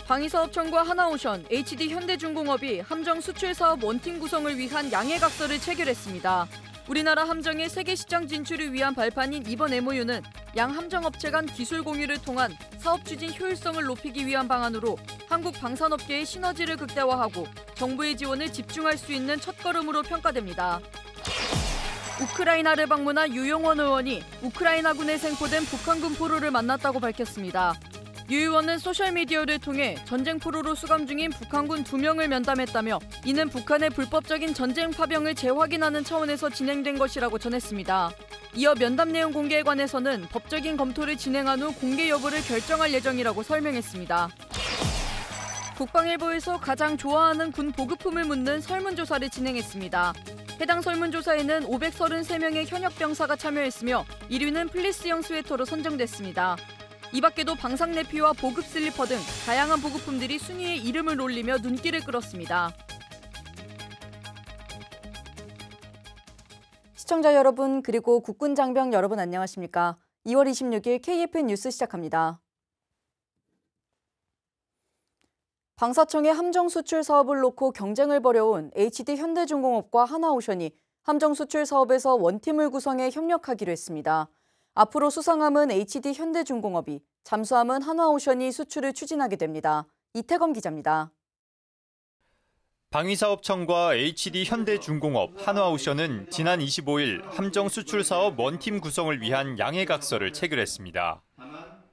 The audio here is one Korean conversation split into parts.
방위사업청과 하나오션, HD현대중공업이 함정 수출사업 원팀 구성을 위한 양해각서를 체결했습니다. 우리나라 함정의 세계시장 진출을 위한 발판인 이번 MOU는 양 함정업체 간 기술 공유를 통한 사업 추진 효율성을 높이기 위한 방안으로 한국 방산업계의 시너지를 극대화하고 정부의 지원을 집중할 수 있는 첫걸음으로 평가됩니다. 우크라이나를 방문한 유용원 의원이 우크라이나군에 생포된 북한군 포로를 만났다고 밝혔습니다. 유 의원은 소셜미디어를 통해 전쟁 포로로 수감 중인 북한군 2명을 면담했다며 이는 북한의 불법적인 전쟁 파병을 재확인하는 차원에서 진행된 것이라고 전했습니다. 이어 면담 내용 공개에 관해서는 법적인 검토를 진행한 후 공개 여부를 결정할 예정이라고 설명했습니다. 국방일보에서 가장 좋아하는 군 보급품을 묻는 설문조사를 진행했습니다. 해당 설문조사에는 533명의 현역 병사가 참여했으며 1위는 플리스형 스웨터로 선정됐습니다. 이 밖에도 방상 내피와 보급 슬리퍼 등 다양한 보급품들이 순위에 이름을 올리며 눈길을 끌었습니다. 시청자 여러분 그리고 국군 장병 여러분 안녕하십니까? 2월 26일 KFN 뉴스 시작합니다. 방사청의 함정 수출 사업을 놓고 경쟁을 벌여온 HD현대중공업과 하나오션이 함정 수출 사업에서 원팀을 구성해 협력하기로 했습니다. 앞으로 수상함은 HD현대중공업이, 잠수함은 하나오션이 수출을 추진하게 됩니다. 이태검 기자입니다. 방위사업청과 HD현대중공업, 한화오션은 지난 25일 함정 수출 사업 원팀 구성을 위한 양해각서를 체결했습니다.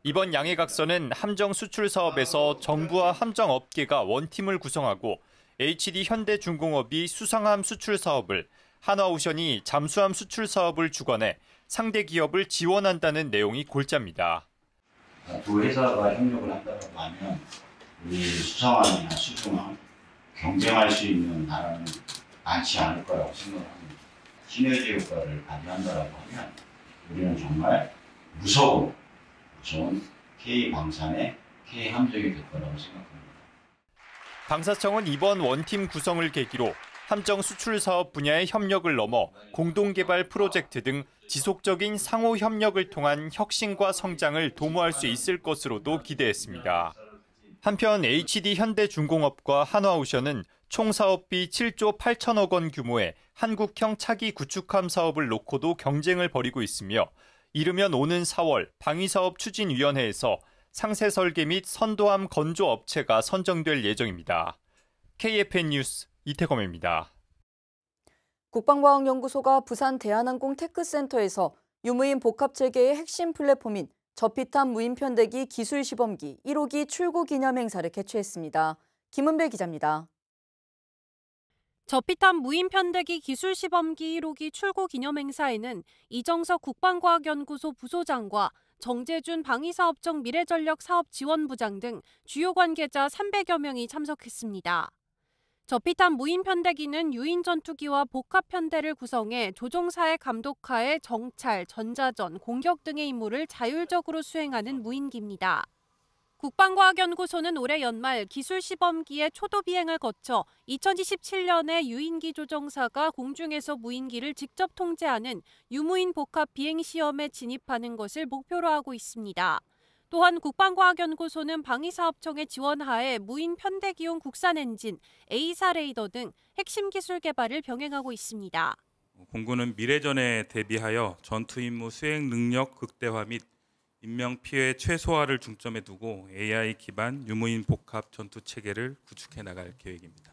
이번 양해각서는 함정 수출 사업에서 정부와 함정업계가 원팀을 구성하고 HD현대중공업이 수상함 수출 사업을, 한화오션이 잠수함 수출 사업을 주관해 상대 기업을 지원한다는 내용이 골자입니다. 두 회사가 협력을 한다고 하면 우리 수상함이나 수중함 경쟁할 수 있는 나라는 많지 않을 거라고 생각합니다. 시너지 효과를 발휘한다고 하면 우리는 정말 무서운 K방산의 K함정이 될 거라고 생각합니다. 방사청은 이번 원팀 구성을 계기로 함정 수출 사업 분야의 협력을 넘어 공동개발 프로젝트 등 지속적인 상호 협력을 통한 혁신과 성장을 도모할 수 있을 것으로도 기대했습니다. 한편 HD현대중공업과 한화오션은 총 사업비 7조 8천억 원 규모의 한국형 차기 구축함 사업을 놓고도 경쟁을 벌이고 있으며 이르면 오는 4월 방위사업추진위원회에서 상세 설계 및 선도함 건조 업체가 선정될 예정입니다. KFN 뉴스 이태검입니다. 국방과학연구소가 부산 대한항공 테크센터에서 유무인 복합체계의 핵심 플랫폼인 저피탄 무인편대기 기술시범기 1호기 출고 기념 행사를 개최했습니다. 김은배 기자입니다. 저피탄 무인편대기 기술시범기 1호기 출고 기념 행사에는 이정석 국방과학연구소 부소장과 정재준 방위사업청 미래전력사업지원부장 등 주요 관계자 300여 명이 참석했습니다. 저피탄 무인편대기는 유인 전투기와 복합편대를 구성해 조종사의 감독하에 정찰, 전자전, 공격 등의 임무를 자율적으로 수행하는 무인기입니다. 국방과학연구소는 올해 연말 기술시범기의 초도 비행을 거쳐 2027년에 유인기 조종사가 공중에서 무인기를 직접 통제하는 유무인 복합 비행 시험에 진입하는 것을 목표로 하고 있습니다. 또한 국방과학연구소는 방위사업청의 지원하에 무인 편대기용 국산 엔진, A사 레이더 등 핵심 기술 개발을 병행하고 있습니다. 공군은 미래전에 대비하여 전투 임무 수행 능력 극대화 및 인명 피해 최소화를 중점에 두고 AI 기반 유무인 복합 전투 체계를 구축해 나갈 계획입니다.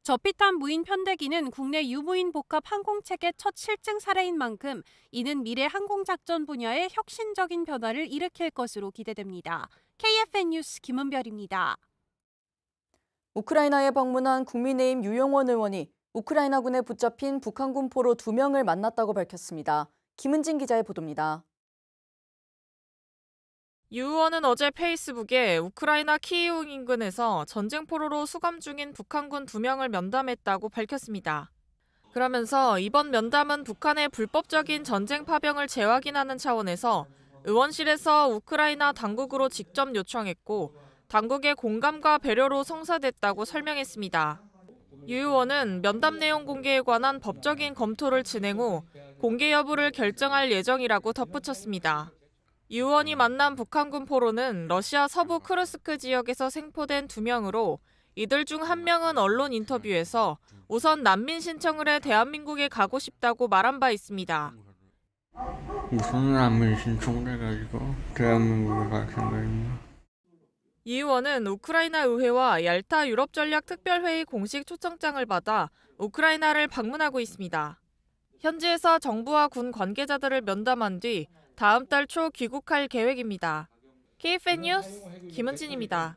저피탄 무인 편대기는 국내 유무인 복합 항공체계 첫 실증 사례인 만큼 이는 미래 항공작전 분야의 혁신적인 변화를 일으킬 것으로 기대됩니다. KFN 뉴스 김은별입니다. 우크라이나에 방문한 국민의힘 유용원 의원이 우크라이나군에 붙잡힌 북한군 포로 2명을 만났다고 밝혔습니다. 김은진 기자의 보도입니다. 유 의원은 어제 페이스북에 우크라이나 키이우 인근에서 전쟁 포로로 수감 중인 북한군 2명을 면담했다고 밝혔습니다. 그러면서 이번 면담은 북한의 불법적인 전쟁 파병을 재확인하는 차원에서 의원실에서 우크라이나 당국으로 직접 요청했고 당국의 공감과 배려로 성사됐다고 설명했습니다. 유 의원은 면담 내용 공개에 관한 법적인 검토를 진행 후 공개 여부를 결정할 예정이라고 덧붙였습니다. 이 의원이 만난 북한군 포로는 러시아 서부 크루스크 지역에서 생포된 2명으로 이들 중 1명은 언론 인터뷰에서 우선 난민 신청을 해 대한민국에 가고 싶다고 말한 바 있습니다. 우선 난민 신청을 해가지고 대한민국에 갈 생각입니다. 이 의원은 우크라이나 의회와 얄타 유럽전략특별회의 공식 초청장을 받아 우크라이나를 방문하고 있습니다. 현지에서 정부와 군 관계자들을 면담한 뒤 다음 달 초 귀국할 계획입니다. KFN 뉴스 김은진입니다.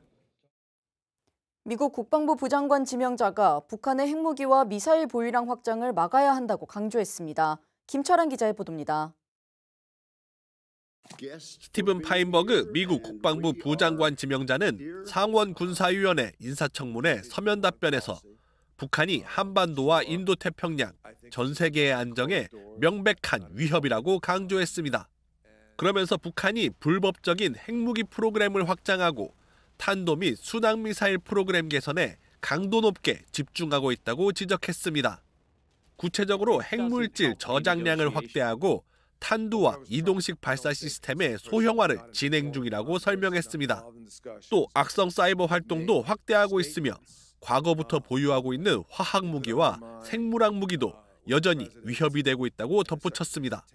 미국 국방부 부장관 지명자가 북한의 핵무기와 미사일 보유량 확장을 막아야 한다고 강조했습니다. 김철환 기자의 보도입니다. 스티븐 파인버그 미국 국방부 부장관 지명자는 상원 군사위원회 인사청문회 서면 답변에서 북한이 한반도와 인도태평양, 전 세계의 안정에 명백한 위협이라고 강조했습니다. 그러면서 북한이 불법적인 핵무기 프로그램을 확장하고 탄도 및 순항미사일 프로그램 개선에 강도 높게 집중하고 있다고 지적했습니다. 구체적으로 핵물질 저장량을 확대하고 탄두와 이동식 발사 시스템의 소형화를 진행 중이라고 설명했습니다. 또 악성 사이버 활동도 확대하고 있으며 과거부터 보유하고 있는 화학 무기와 생물학 무기도 여전히 위협이 되고 있다고 덧붙였습니다.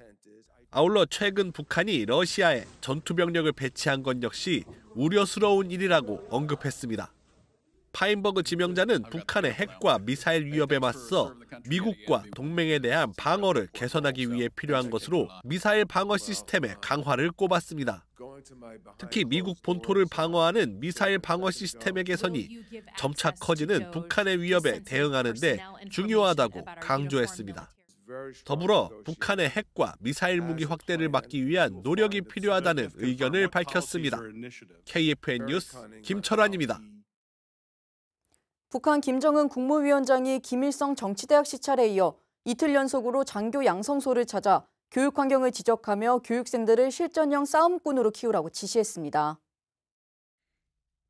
아울러 최근 북한이 러시아에 전투병력을 배치한 건 역시 우려스러운 일이라고 언급했습니다. 파인버그 지명자는 북한의 핵과 미사일 위협에 맞서 미국과 동맹에 대한 방어를 개선하기 위해 필요한 것으로 미사일 방어 시스템의 강화를 꼽았습니다. 특히 미국 본토를 방어하는 미사일 방어 시스템의 개선이 점차 커지는 북한의 위협에 대응하는 데 중요하다고 강조했습니다. 더불어 북한의 핵과 미사일 무기 확대를 막기 위한 노력이 필요하다는 의견을 밝혔습니다. KFN 뉴스 김철환입니다. 북한 김정은 국무위원장이 김일성 정치대학 시찰에 이어 이틀 연속으로 장교 양성소를 찾아 교육 환경을 지적하며 교육생들을 실전형 싸움꾼으로 키우라고 지시했습니다.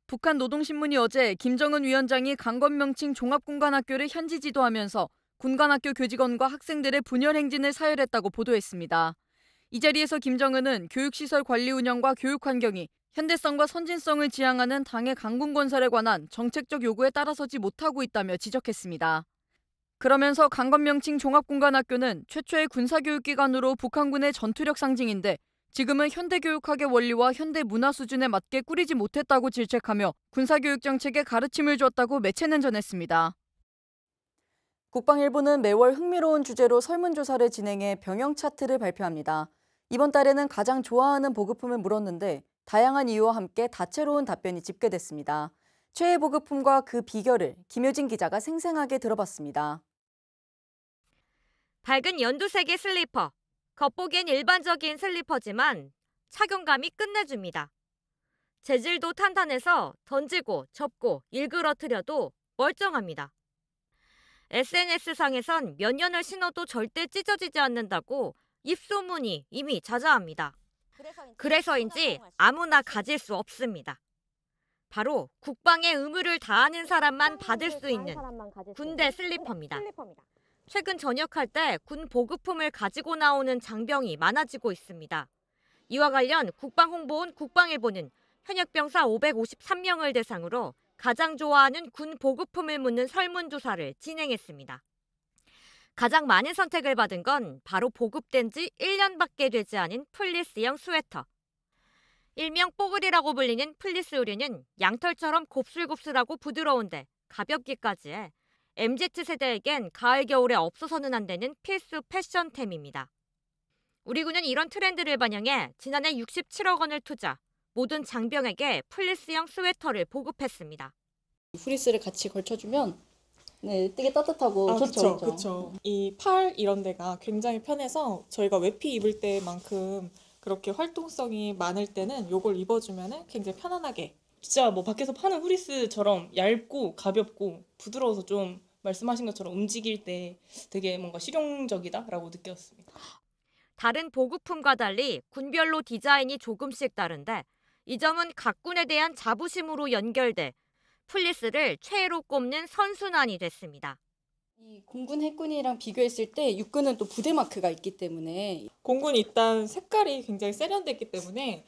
북한 노동신문이 어제 김정은 위원장이 강건명칭 종합군관학교를 현지 지도하면서 군관학교 교직원과 학생들의 분열 행진을 사열했다고 보도했습니다. 이 자리에서 김정은은 교육시설 관리 운영과 교육 환경이 현대성과 선진성을 지향하는 당의 강군 건설에 관한 정책적 요구에 따라서지 못하고 있다며 지적했습니다. 그러면서 강건명칭 종합군관학교는 최초의 군사교육기관으로 북한군의 전투력 상징인데 지금은 현대교육학의 원리와 현대문화 수준에 맞게 꾸리지 못했다고 질책하며 군사교육 정책에 가르침을 줬다고 매체는 전했습니다. 국방일보는 매월 흥미로운 주제로 설문조사를 진행해 병영 차트를 발표합니다. 이번 달에는 가장 좋아하는 보급품을 물었는데 다양한 이유와 함께 다채로운 답변이 집계됐습니다. 최애 보급품과 그 비결을 김효진 기자가 생생하게 들어봤습니다. 밝은 연두색의 슬리퍼. 겉보기엔 일반적인 슬리퍼지만 착용감이 끝내줍니다. 재질도 탄탄해서 던지고 접고 일그러뜨려도 멀쩡합니다. SNS상에선 몇 년을 신어도 절대 찢어지지 않는다고 입소문이 이미 자자합니다. 그래서인지 아무나 가질 수 없습니다. 바로 국방의 의무를 다하는 사람만 받을 수 있는 군대 슬리퍼입니다. 최근 전역할 때 군 보급품을 가지고 나오는 장병이 많아지고 있습니다. 이와 관련 국방홍보원 국방일보는 현역병사 553명을 대상으로 가장 좋아하는 군 보급품을 묻는 설문조사를 진행했습니다. 가장 많은 선택을 받은 건 바로 보급된 지 1년밖에 되지 않은 플리스형 스웨터. 일명 뽀글이라고 불리는 플리스 의류는 양털처럼 곱슬곱슬하고 부드러운데 가볍기까지 해 MZ세대에겐 가을 겨울에 없어서는 안 되는 필수 패션템입니다. 우리 군은 이런 트렌드를 반영해 지난해 67억 원을 투자, 모든 장병에게 플리스형 스웨터를 보급했습니다. 프리스를 같이 걸쳐주면 되게 따뜻하고 좋죠. 그렇죠. 이 팔 이런 데가 굉장히 편해서 저희가 외피 입을 때만큼 그렇게 활동성이 많을 때는 이걸 입어주면 굉장히 편안하게. 진짜 뭐 밖에서 파는 후리스처럼 얇고 가볍고 부드러워서 좀 말씀하신 것처럼 움직일 때 되게 뭔가 실용적이다라고 느꼈습니다. 다른 보급품과 달리 군별로 디자인이 조금씩 다른데 이 점은 각 군에 대한 자부심으로 연결돼 플리스를 최애로 꼽는 선순환이 됐습니다. 이 공군 해군이랑 비교했을 때 육군은 또 부대 마크가 있기 때문에 공군이 일단 색깔이 굉장히 세련됐기 때문에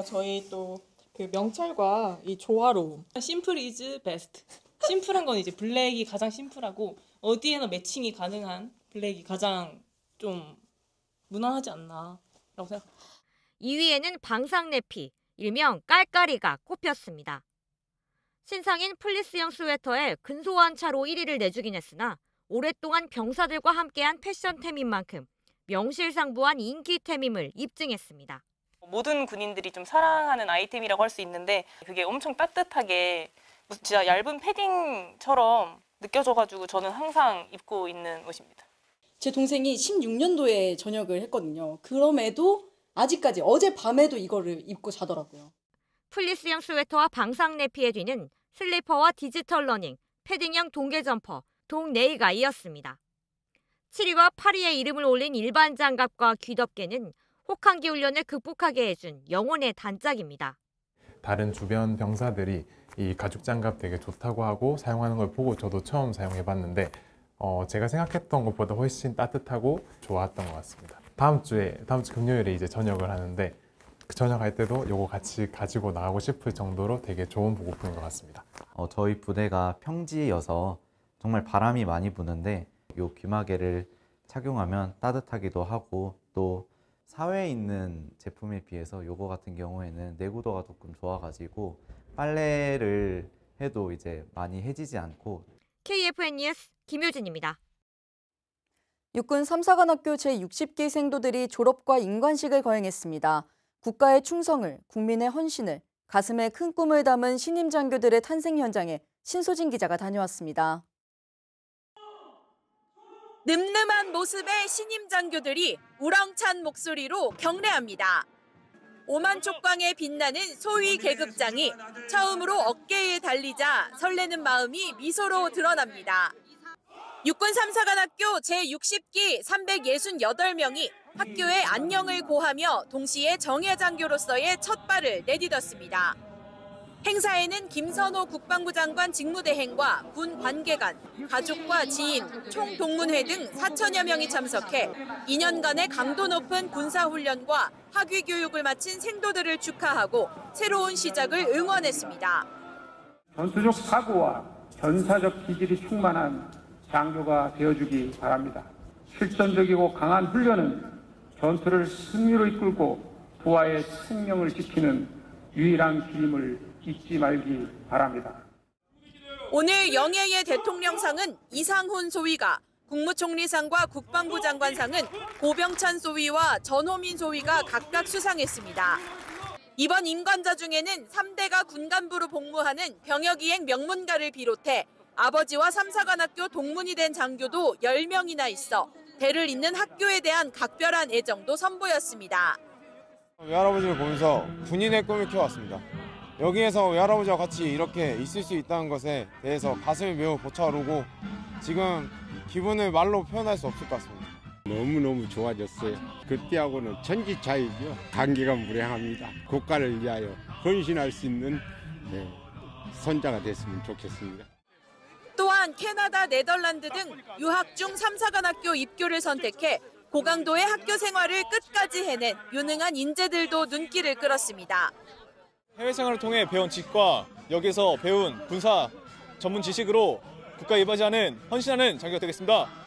저희 또 그 명찰과 이 조화로움. 심플 이즈 베스트. 심플한 건 이제 블랙이 가장 심플하고 어디에나 매칭이 가능한 블랙이 가장 좀 무난하지 않나라고 생각합니다. 2위에는 방상내피, 일명 깔깔이가 꼽혔습니다. 신상인 플리스형 스웨터에 근소한 차로 1위를 내주긴 했으나 오랫동안 병사들과 함께한 패션템인 만큼 명실상부한 인기템임을 입증했습니다. 모든 군인들이 좀 사랑하는 아이템이라고 할 수 있는데 그게 엄청 따뜻하게 진짜 얇은 패딩처럼 느껴져가지고 저는 항상 입고 있는 옷입니다. 제 동생이 16년도에 전역을 했거든요. 그럼에도 아직까지 어젯밤에도 이거를 입고 자더라고요. 플리스형 스웨터와 방상내피의 뒤는 슬리퍼와 디지털 러닝, 패딩형 동계 점퍼, 동네이가 이었습니다. 7위와 8위의 이름을 올린 일반 장갑과 귀덮개는 혹한기 훈련을 극복하게 해준 영혼의 단짝입니다. 다른 주변 병사들이 이 가죽 장갑 되게 좋다고 하고 사용하는 걸 보고 저도 처음 사용해봤는데 제가 생각했던 것보다 훨씬 따뜻하고 좋았던 것 같습니다. 다음 주 금요일에 이제 전역을 하는데 그 전역할 때도 이거 같이 가지고 나가고 싶을 정도로 되게 좋은 보급품인 것 같습니다. 저희 부대가 평지여서 정말 바람이 많이 부는데 이 귀마개를 착용하면 따뜻하기도 하고 또 사회에 있는 제품에 비해서 이거 같은 경우에는 내구도가 조금 좋아가지고 빨래를 해도 이제 많이 해지지 않고. KFN 뉴스 김효진입니다. 육군 3사관학교 제60기 생도들이 졸업과 인관식을 거행했습니다. 국가의 충성을, 국민의 헌신을, 가슴에 큰 꿈을 담은 신임 장교들의 탄생 현장에 신소진 기자가 다녀왔습니다. 늠름한 모습의 신임 장교들이 우렁찬 목소리로 경례합니다. 오만촉광에 빛나는 소위 계급장이 처음으로 어깨에 달리자 설레는 마음이 미소로 드러납니다. 육군 3사관학교 제60기 368명이 학교의 안녕을 고하며 동시에 정예장교로서의 첫 발을 내딛었습니다. 행사에는 김선호 국방부 장관 직무대행과 군 관계관, 가족과 지인, 총동문회 등 4천여 명이 참석해 2년간의 강도 높은 군사훈련과 학위교육을 마친 생도들을 축하하고 새로운 시작을 응원했습니다. 전투적 사고와 전사적 기질이 충만한 장교가 되어주기 바랍니다. 실전적이고 강한 훈련은 전투를 승리로 이끌고 부하의 생명을 지키는 유일한 길임을 잊지 말기 바랍니다. 오늘 영예의 대통령상은 이상훈 소위가, 국무총리상과 국방부 장관상은 고병찬 소위와 전호민 소위가 각각 수상했습니다. 이번 임관자 중에는 3대가 군간부로 복무하는 병역이행 명문가를 비롯해 아버지와 3사관학교 동문이 된 장교도 10명이나 있어 대를 잇는 학교에 대한 각별한 애정도 선보였습니다. 외할아버지를 보면서 군인의 꿈을 키워왔습니다. 여기에서 외할아버지와 같이 이렇게 있을 수 있다는 것에 대해서 가슴이 매우 벅차오르고 지금 기분을 말로 표현할 수 없을 것 같습니다. 너무너무 좋아졌어요. 그때하고는 천지차이죠. 감개무량합니다. 국가를 위하여 헌신할 수 있는 선자가 됐으면 좋겠습니다. 또한 캐나다, 네덜란드 등 유학 중 3사관학교 입교를 선택해 고강도의 학교 생활을 끝까지 해낸 유능한 인재들도 눈길을 끌었습니다. 해외 생활을 통해 배운 지식과 여기서 배운 군사 전문 지식으로 국가에 이바지하는 헌신하는 장교가 되겠습니다.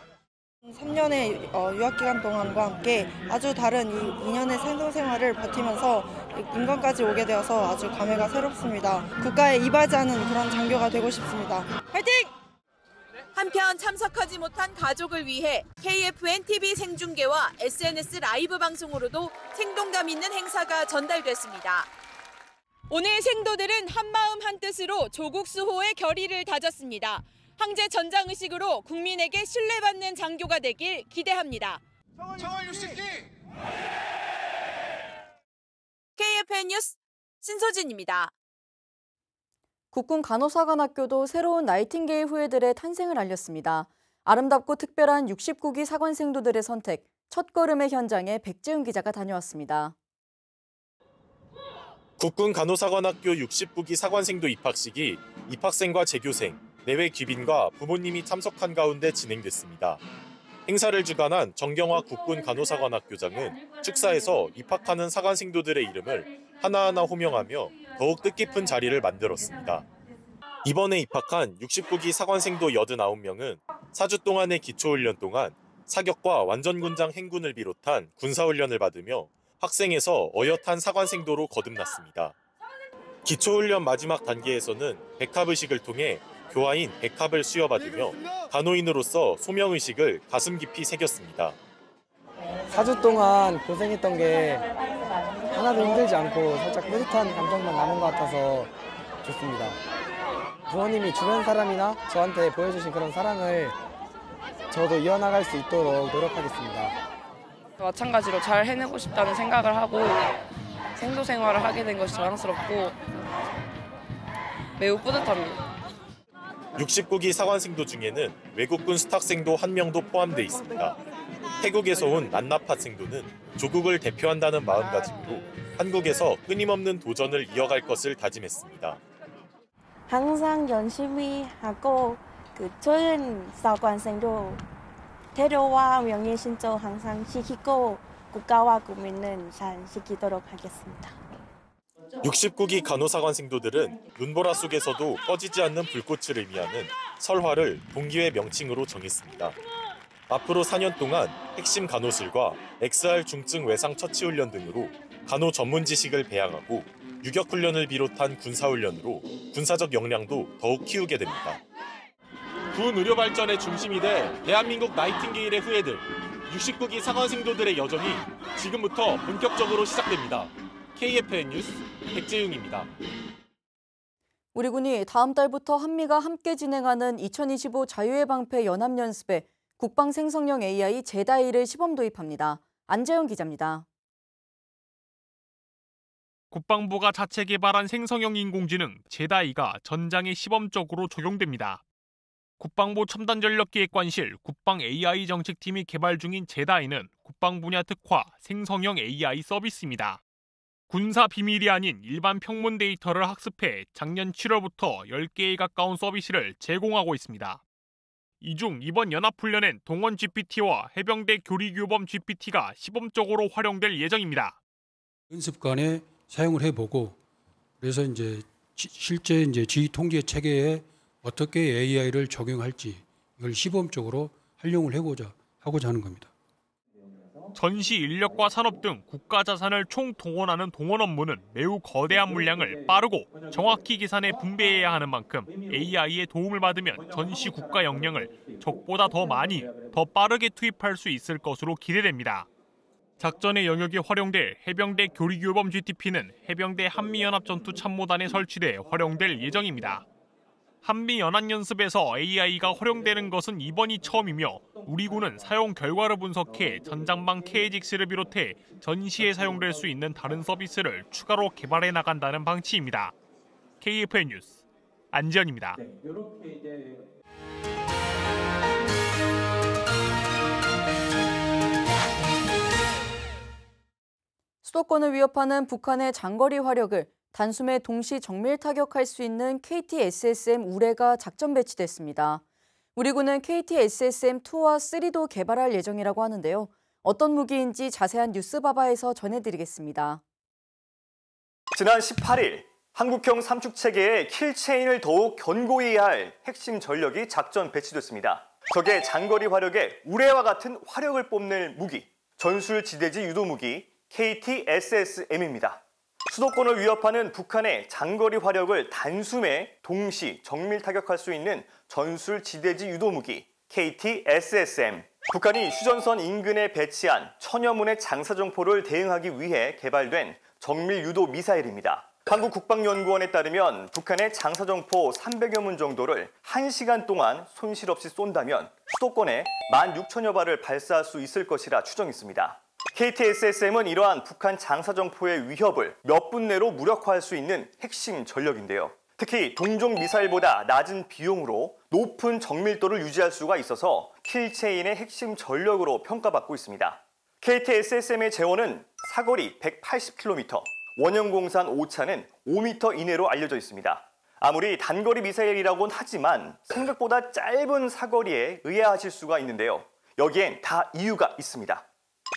3년의 유학기간 동안과 함께 아주 다른 2년의 생도 생활을 버티면서 인관까지 오게 되어서 아주 감회가 새롭습니다. 국가에 이바지하는 그런 장교가 되고 싶습니다. 화이팅! 한편 참석하지 못한 가족을 위해 KFN TV 생중계와 SNS 라이브 방송으로도 생동감 있는 행사가 전달됐습니다. 오늘 생도들은 한마음 한뜻으로 조국 수호의 결의를 다졌습니다. 황제 전장의식으로 국민에게 신뢰받는 장교가 되길 기대합니다. 청월 60기! KFN 뉴스 신소진입니다. 국군 간호사관학교도 새로운 나이팅게일 후예들의 탄생을 알렸습니다. 아름답고 특별한 69기 사관생도들의 선택, 첫걸음의 현장에 백재훈 기자가 다녀왔습니다. 국군 간호사관학교 69기 사관생도 입학식이 입학생과 재교생, 내외 귀빈과 부모님이 참석한 가운데 진행됐습니다. 행사를 주관한 정경화 국군간호사관학교장은 축사에서 입학하는 사관생도들의 이름을 하나하나 호명하며 더욱 뜻깊은 자리를 만들었습니다. 이번에 입학한 69기 사관생도 89명은 4주 동안의 기초훈련 동안 사격과 완전군장 행군을 비롯한 군사훈련을 받으며 학생에서 어엿한 사관생도로 거듭났습니다. 기초훈련 마지막 단계에서는 백합의식을 통해 교화인 백합을 수여받으며 간호인으로서 소명의식을 가슴 깊이 새겼습니다. 4주 동안 고생했던 게 하나도 힘들지 않고 살짝 뿌듯한 감정만 남은 것 같아서 좋습니다. 부모님이 주변 사람이나 저한테 보여주신 그런 사랑을 저도 이어나갈 수 있도록 노력하겠습니다. 마찬가지로 잘 해내고 싶다는 생각을 하고 생도 생활을 하게 된 것이 자랑스럽고 매우 뿌듯합니다. 69기 사관생도 중에는 외국군 스탁생도 1명도 포함돼 있습니다. 태국에서 온 난나팟생도는 조국을 대표한다는 마음가짐으로 한국에서 끊임없는 도전을 이어갈 것을 다짐했습니다. 항상 열심히 하고 좋은 사관생도 태도와 명예신조 항상 지키고 국가와 국민은 잘 지키도록 하겠습니다. 69기 간호사관생도들은 눈보라 속에서도 꺼지지 않는 불꽃을 의미하는 설화를 동기의 명칭으로 정했습니다. 앞으로 4년 동안 핵심 간호술과 XR 중증 외상 처치 훈련 등으로 간호 전문 지식을 배양하고 유격훈련을 비롯한 군사훈련으로 군사적 역량도 더욱 키우게 됩니다. 군 의료 발전의 중심이 돼 대한민국 나이팅게일의 후예들 69기 사관생도들의 여정이 지금부터 본격적으로 시작됩니다. KFN 뉴스 백재윤입니다. 우리 군이 다음 달부터 한미가 함께 진행하는 2025 자유의 방패 연합연습에 국방 생성형 AI 제다이를 시범 도입합니다. 안재영 기자입니다. 국방부가 자체 개발한 생성형 인공지능 제다이가 전장에 시범적으로 적용됩니다. 국방부 첨단전력기획관실 국방 AI 정책팀이 개발 중인 제다이는 국방 분야 특화 생성형 AI 서비스입니다. 군사 비밀이 아닌 일반 평문 데이터를 학습해 작년 7월부터 10개에 가까운 서비스를 제공하고 있습니다. 이 중 이번 연합훈련엔 동원 GPT와 해병대 교리규범 GPT가 시범적으로 활용될 예정입니다. 연습관에 사용을 해보고 그래서 실제 지휘 통제 체계에 어떻게 AI를 적용할지 이걸 시범적으로 활용을 하고자 하는 겁니다. 전시 인력과 산업 등 국가 자산을 총동원하는 동원 업무는 매우 거대한 물량을 빠르고 정확히 계산해 분배해야 하는 만큼 AI의 도움을 받으면 전시 국가 역량을 적보다 더 많이, 더 빠르게 투입할 수 있을 것으로 기대됩니다. 작전의 영역에 활용될 해병대 교리규범 GTP는 해병대 한미연합전투참모단에 설치돼 활용될 예정입니다. 한미연합연습에서 AI가 활용되는 것은 이번이 처음이며 우리 군은 사용 결과를 분석해 전장방 KGX를 비롯해 전시에 사용될 수 있는 다른 서비스를 추가로 개발해 나간다는 방침입니다. KFN 뉴스 안지연입니다. 수도권을 위협하는 북한의 장거리 화력을 단숨에 동시 정밀 타격할 수 있는 KT-SSM 우레가 작전 배치됐습니다. 우리 군은 KT-SSM2와 3도 개발할 예정이라고 하는데요. 어떤 무기인지 자세한 뉴스바바에서 전해드리겠습니다. 지난 18일 한국형 삼축체계의 킬체인을 더욱 견고히 할 핵심 전력이 작전 배치됐습니다. 적의 장거리 화력에 우레와 같은 화력을 뽐낼 무기, 전술 지대지 유도 무기 KT-SSM입니다. 수도권을 위협하는 북한의 장거리 화력을 단숨에 동시 정밀 타격할 수 있는 전술 지대지 유도 무기 KT-SSM. 북한이 휴전선 인근에 배치한 천여 문의 장사정포를 대응하기 위해 개발된 정밀 유도 미사일입니다. 한국국방연구원에 따르면 북한의 장사정포 300여 문 정도를 1시간 동안 손실 없이 쏜다면 수도권에 16,000여 발을 발사할 수 있을 것이라 추정했습니다. KT-SSM은 이러한 북한 장사정포의 위협을 몇 분 내로 무력화할 수 있는 핵심 전력인데요. 특히 동종 미사일보다 낮은 비용으로 높은 정밀도를 유지할 수가 있어서 킬체인의 핵심 전력으로 평가받고 있습니다. KT-SSM의 재원은 사거리 180km, 원형 공산 오차는 5m 이내로 알려져 있습니다. 아무리 단거리 미사일이라고는 하지만 생각보다 짧은 사거리에 의아하실 수가 있는데요. 여기엔 다 이유가 있습니다.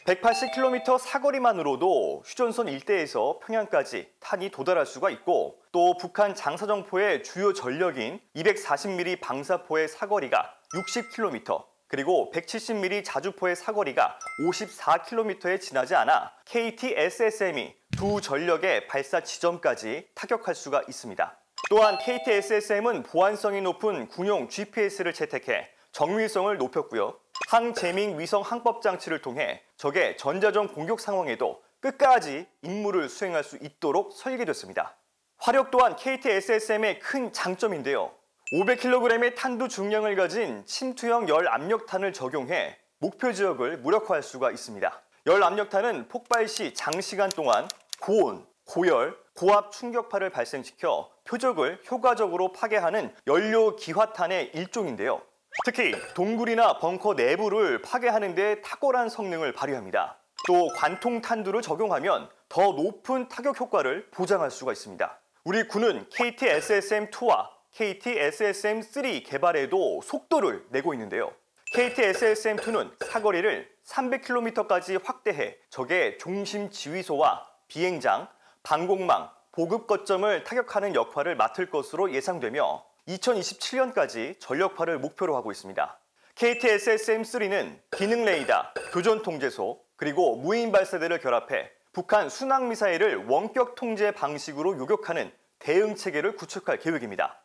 180km 사거리만으로도 휴전선 일대에서 평양까지 탄이 도달할 수가 있고, 또 북한 장사정포의 주요 전력인 240mm 방사포의 사거리가 60km, 그리고 170mm 자주포의 사거리가 54km에 지나지 않아 KT-SSM이 두 전력의 발사 지점까지 타격할 수가 있습니다. 또한 KT-SSM은 보안성이 높은 군용 GPS를 채택해 정밀성을 높였고요. 항재밍 위성 항법 장치를 통해 적의 전자전 공격 상황에도 끝까지 임무를 수행할 수 있도록 설계됐습니다. 화력 또한 KT-SSM의 큰 장점인데요. 500kg의 탄두 중량을 가진 침투형 열압력탄을 적용해 목표 지역을 무력화할 수가 있습니다. 열압력탄은 폭발 시 장시간 동안 고온, 고열, 고압 충격파를 발생시켜 표적을 효과적으로 파괴하는 연료 기화탄의 일종인데요. 특히 동굴이나 벙커 내부를 파괴하는 데 탁월한 성능을 발휘합니다. 또 관통 탄두를 적용하면 더 높은 타격 효과를 보장할 수가 있습니다. 우리 군은 KT-SSM-2와 KT-SSM-3 개발에도 속도를 내고 있는데요. KT-SSM-2는 사거리를 300km까지 확대해 적의 중심 지휘소와 비행장, 방공망, 보급 거점을 타격하는 역할을 맡을 것으로 예상되며 2027년까지 전력화를 목표로 하고 있습니다. KT-SSM-3는 기능 레이더, 교전 통제소, 그리고 무인 발사대를 결합해 북한 순항 미사일을 원격 통제 방식으로 요격하는 대응 체계를 구축할 계획입니다.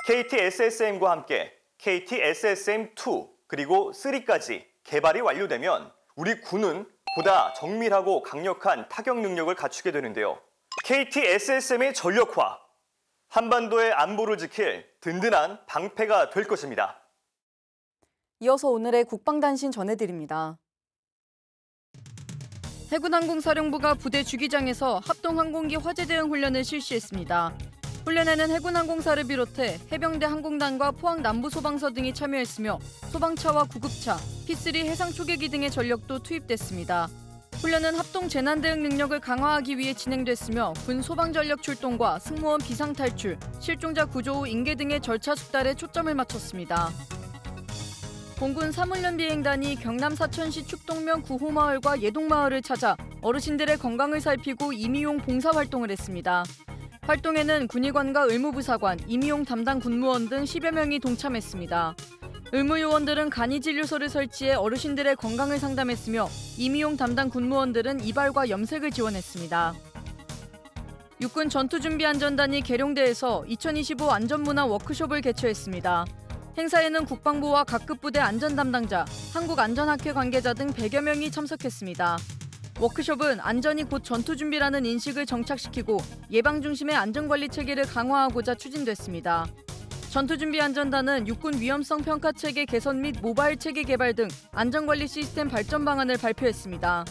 KT-SSM과 함께 KT-SSM-2 그리고 3까지 개발이 완료되면 우리 군은 보다 정밀하고 강력한 타격 능력을 갖추게 되는데요. KT-SSM의 전력화, 한반도의 안보를 지킬 든든한 방패가 될 것입니다. 이어서 오늘의 국방단신 전해드립니다. 해군항공사령부가 부대 주기장에서 합동항공기 화재 대응 훈련을 실시했습니다. 훈련에는 해군항공사를 비롯해 해병대 항공단과 포항 남부소방서 등이 참여했으며 소방차와 구급차, P3 해상초계기 등의 전력도 투입됐습니다. 훈련은 합동 재난 대응 능력을 강화하기 위해 진행됐으며 군 소방전력 출동과 승무원 비상탈출, 실종자 구조 후 인계 등의 절차 숙달에 초점을 맞췄습니다. 공군 사물련 비행단이 경남 사천시 축동면 구호마을과 예동마을을 찾아 어르신들의 건강을 살피고 임의용 봉사활동을 했습니다. 활동에는 군의관과 의무부사관, 임의용 담당 군무원 등 10여 명이 동참했습니다. 의무요원들은 간이진료소를 설치해 어르신들의 건강을 상담했으며 임의용 담당 군무원들은 이발과 염색을 지원했습니다. 육군 전투준비안전단이 계룡대에서 2025 안전문화 워크숍을 개최했습니다. 행사에는 국방부와 각급 부대 안전 담당자, 한국안전학회 관계자 등 100여 명이 참석했습니다. 워크숍은 안전이 곧 전투준비라는 인식을 정착시키고 예방 중심의 안전관리 체계를 강화하고자 추진됐습니다. 전투준비안전단은 육군 위험성 평가 체계 개선 및 모바일 체계 개발 등 안전관리 시스템 발전 방안을 발표했습니다.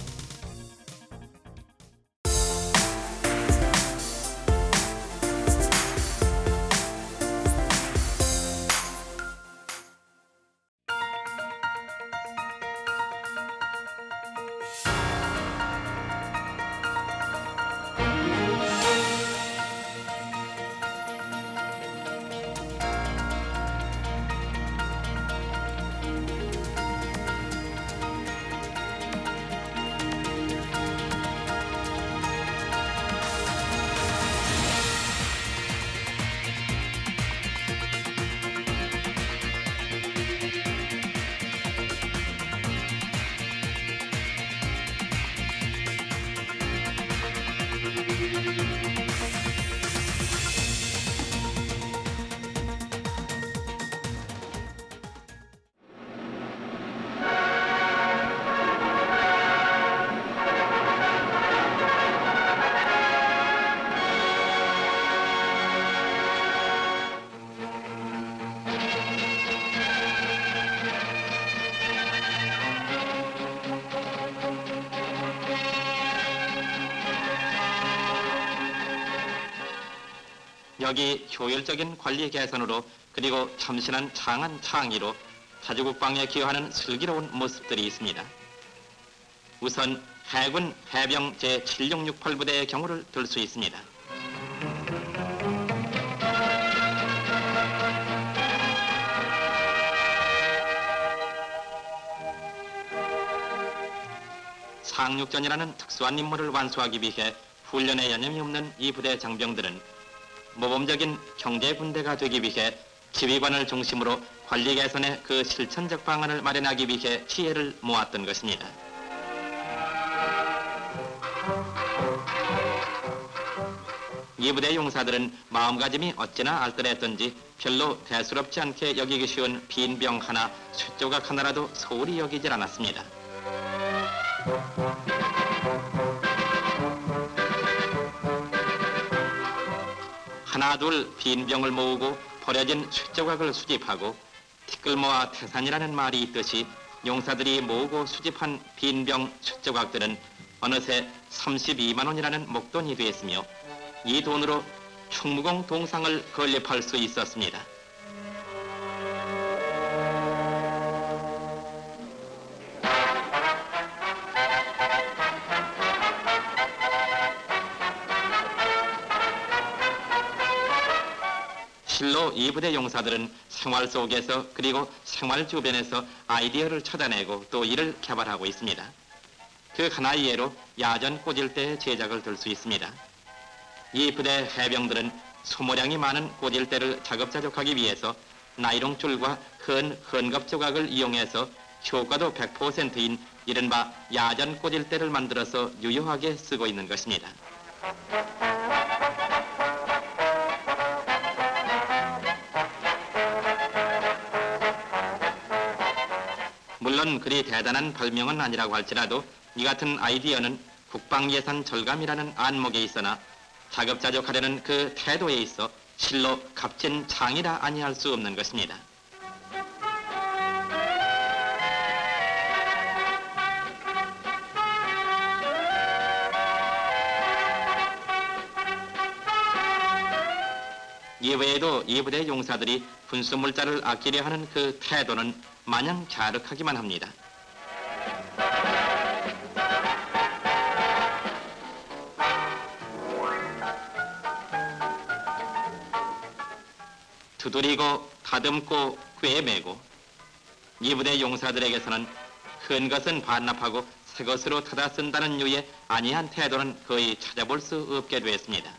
여기 효율적인 관리 개선으로 그리고 참신한 창안 창의로 타주국방에 기여하는 슬기로운 모습들이 있습니다. 우선 해군 해병 제7668부대의 경우를 들 수 있습니다. 상륙전이라는 특수한 임무를 완수하기 위해 훈련에 여념이 없는 이 부대 장병들은 모범적인 경제군대가 되기 위해 지휘관을 중심으로 관리 개선의 그 실천적 방안을 마련하기 위해 지혜를 모았던 것입니다. 이 부대 용사들은 마음가짐이 어찌나 알뜰했던지 별로 대수롭지 않게 여기기 쉬운 빈병 하나, 쇠조각 하나라도 소홀히 여기질 않았습니다. 하나 둘 빈병을 모으고 버려진 쇠조각을 수집하고 티끌모아 태산이라는 말이 있듯이 용사들이 모으고 수집한 빈병 쇠조각들은 어느새 32만 원이라는 목돈이 되었으며 이 돈으로 충무공 동상을 건립할 수 있었습니다. 실로 이 부대 용사들은 생활 속에서 그리고 생활 주변에서 아이디어를 찾아내고 또 이를 개발하고 있습니다. 그 하나의 예로 야전 꽂을대의 제작을 들 수 있습니다. 이 부대 해병들은 소모량이 많은 꽂을대를 자급자족하기 위해서 나이롱줄과 큰 헌겁 조각을 이용해서 효과도 100%인 이른바 야전 꽂을대를 만들어서 유효하게 쓰고 있는 것입니다. 물론 그리 대단한 발명은 아니라고 할지라도 이 같은 아이디어는 국방예산 절감이라는 안목에 있으나 자급자족하려는 그 태도에 있어 실로 값진 창이라 아니할 수 없는 것입니다. 이외에도 이 부대 용사들이 군수물자를 아끼려 하는 그 태도는 마냥 갸륵하기만 합니다. 두드리고 다듬고 꿰매고 이 부대 용사들에게서는 큰 것은 반납하고 새 것으로 타다 쓴다는 유의 아니한 태도는 거의 찾아볼 수 없게 되었습니다.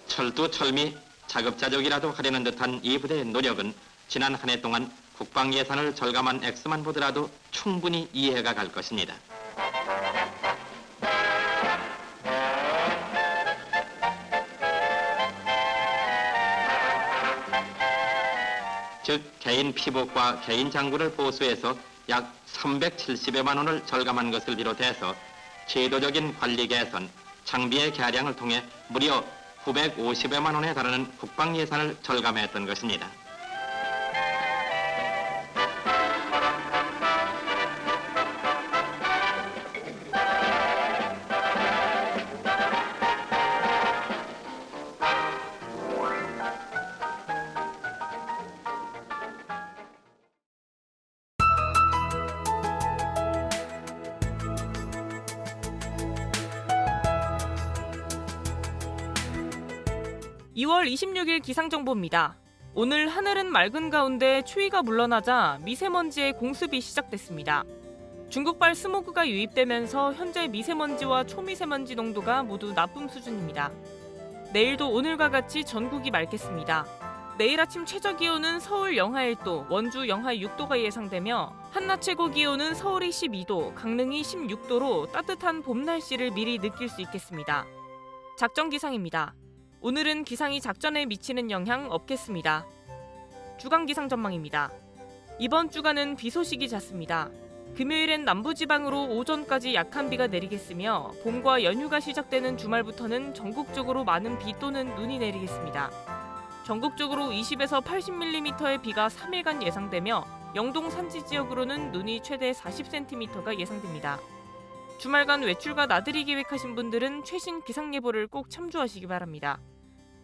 철두철미 자급자족이라도 하려는 듯한 이 부대의 노력은 지난 한 해 동안 국방 예산을 절감한 액수만 보더라도 충분히 이해가 갈 것입니다. 즉 개인 피복과 개인 장구를 보수해서 약 370여만 원을 절감한 것을 비롯해서 제도적인 관리 개선, 장비의 개량을 통해 무려 950여만 원에 달하는 국방 예산을 절감했던 것입니다. (2월 26일) 기상정보입니다. 오늘 하늘은 맑은 가운데 추위가 물러나자 미세먼지의 공습이 시작됐습니다. 중국발 스모그가 유입되면서 현재 미세먼지와 초미세먼지 농도가 모두 나쁨 수준입니다. 내일도 오늘과 같이 전국이 맑겠습니다. 내일 아침 최저기온은 서울 영하 1도, 원주 영하 6도가 예상되며 한낮 최고기온은 서울이 12도, 강릉이 16도로 따뜻한 봄 날씨를 미리 느낄 수 있겠습니다. 작전 기상입니다. 오늘은 기상이 작전에 미치는 영향 없겠습니다. 주간 기상 전망입니다. 이번 주간은 비 소식이 잦습니다. 금요일엔 남부지방으로 오전까지 약한 비가 내리겠으며 봄과 연휴가 시작되는 주말부터는 전국적으로 많은 비 또는 눈이 내리겠습니다. 전국적으로 20에서 80mm의 비가 3일간 예상되며 영동 산지 지역으로는 눈이 최대 40cm가 예상됩니다. 주말간 외출과 나들이 계획하신 분들은 최신 기상예보를 꼭 참조하시기 바랍니다.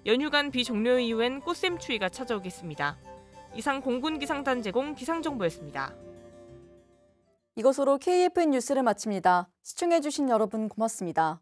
연휴간 비 종료 이후엔 꽃샘추위가 찾아오겠습니다. 이상 공군기상단 제공 기상정보였습니다. 이것으로 KFN 뉴스를 마칩니다. 시청해주신 여러분 고맙습니다.